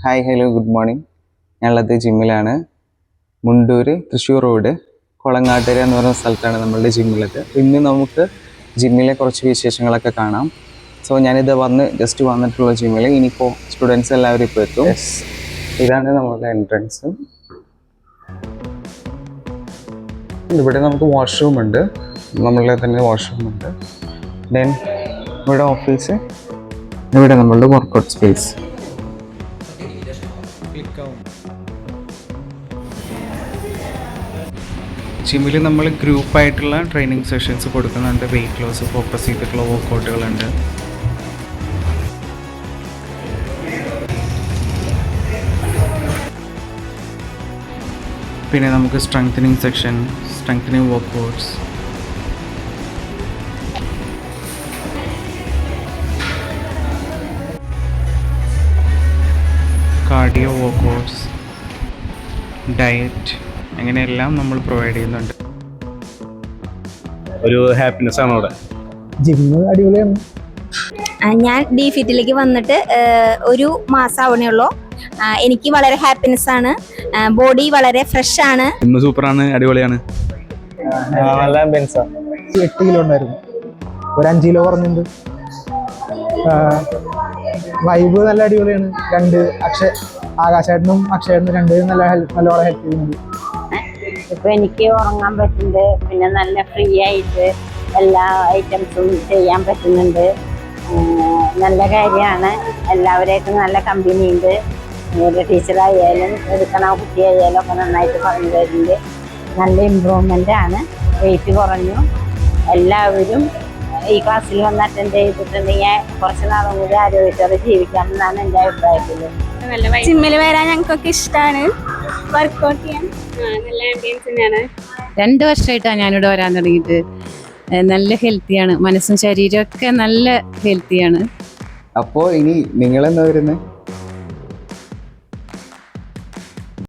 Hi hello good morning. ഞാനുള്ളത് ജിമ്മിലാണ്. Mundur Thrissur road Kolangattukara എന്ന് പറയുന്ന സ്ഥലത്താണ് നമ്മളുടെ ജിമ്മുള്ളത്. ഇന്ന് നമുക്ക് ജിമ്മിലെ കുറച്ച് വിശേഷങ്ങളൊക്കെ കാണാം. സോ ഞാനിത് ജസ്റ്റ് വന്നിട്ടുള്ള ജിമ്മിൽ. ഇനിയിപ്പോൾ സ്റ്റുഡൻസ് എല്ലാവരും ഇപ്പോൾ എത്തും. ഇതാണ് നമ്മളുടെ എൻട്രൻസ്. ഇവിടെ നമുക്ക് വാഷ്റൂം ഉണ്ട്, നമ്മളുടെ തന്നെ വാഷ്റൂം ഉണ്ട്. ദെൻ ഇവിടെ ഓഫീസ്, ഇവിടെ നമ്മളുടെ വർക്കൗട്ട് സ്പേസ്. ജിമ്മിൽ നമ്മൾ ഗ്രൂപ്പായിട്ടുള്ള ട്രെയിനിങ് സെഷൻസ് കൊടുക്കുന്നുണ്ട്. വെയിറ്റ് ലോസ് ഫോക്കസ് ചെയ്തിട്ടുള്ള വർക്കൗട്ടുകളുണ്ട്. പിന്നെ നമുക്ക് strengthening section, strengthening workouts, cardio workouts, diet, അങ്ങനെയെല്ലാം നമ്മൾ പ്രൊവൈഡ് ചെയ്യുന്നുണ്ട്. ഒരു ഹാപ്പിനെസ് ആണ് അവിടെ. ജിമ്മ് അടിപൊളിയാണ്. ഞാൻ ഡി ഫിറ്റിലേക്ക് വന്നിട്ട് ഒരു മാസം ആവണേ ഉള്ളൂ. എനിക്ക് വളരെ ഹാപ്പിനെസ് ആണ്. ബോഡി വളരെ ഫ്രഷ് ആണ്. ജിമ്മ് സൂപ്പറാണ്, അടിപൊളിയാണ്. നല്ല ആംബിയൻസാണ്. 8 കിലോ ഉണ്ടായിരുന്നു, ഒരു 5 കിലോ കുറഞ്ഞിട്ടുണ്ട്. വൈബ് നല്ല അടിപൊളിയാണ്. ആകാശേട്ടനും അക്ഷയേട്ടനും രണ്ടുപേരും നല്ലോണം ഹെൽപ്പ് ചെയ്യുന്നുണ്ട്. ഇപ്പൊ എനിക്ക് ഉറങ്ങാൻ പറ്റുന്നുണ്ട്. പിന്നെ നല്ല ഫ്രീ ആയിട്ട് എല്ലാ ഐറ്റംസും ചെയ്യാൻ പറ്റുന്നുണ്ട്. നല്ല കാര്യമാണ്. എല്ലാവരെയൊക്കെ നല്ല കമ്പനി ഉണ്ട്. ഒരു ടീച്ചറായാലും എടുക്കണ കുട്ടിയായാലും ഒക്കെ നന്നായിട്ട് പറഞ്ഞു തരുന്നുണ്ട്. നല്ല ഇമ്പ്രൂവ്മെൻ്റ് ആണ്. വെയിറ്റ് കുറഞ്ഞു. എല്ലാവരും ഈ ക്ലാസ്സിൽ വന്ന് അറ്റൻഡ് ചെയ്തിട്ടുണ്ടെങ്കിൽ കുറച്ച് നാളും കൂടി ആരോഗ്യത്തോടെ ജീവിക്കാമെന്നാണ് എൻ്റെ അഭിപ്രായത്തിൽ. ജിമ്മിൽ വരാൻ ഞങ്ങൾക്കൊക്കെ ഇഷ്ടമാണ്. വർക്കൗട്ട് ചെയ്യാൻ നല്ല ആംബിയൻസ് തന്നെയാണ്. 2 വർഷമായിട്ടാണ് ഞാനിവിടെ വരാൻ തുടങ്ങിയിട്ട്. നല്ല ഹെൽത്തിയാണ്, മനസ്സും ശരീരമൊക്കെ നല്ല ഹെൽത്തിയാണ്. അപ്പോൾ ഇനി നിങ്ങളെന്താ വരുന്നത്?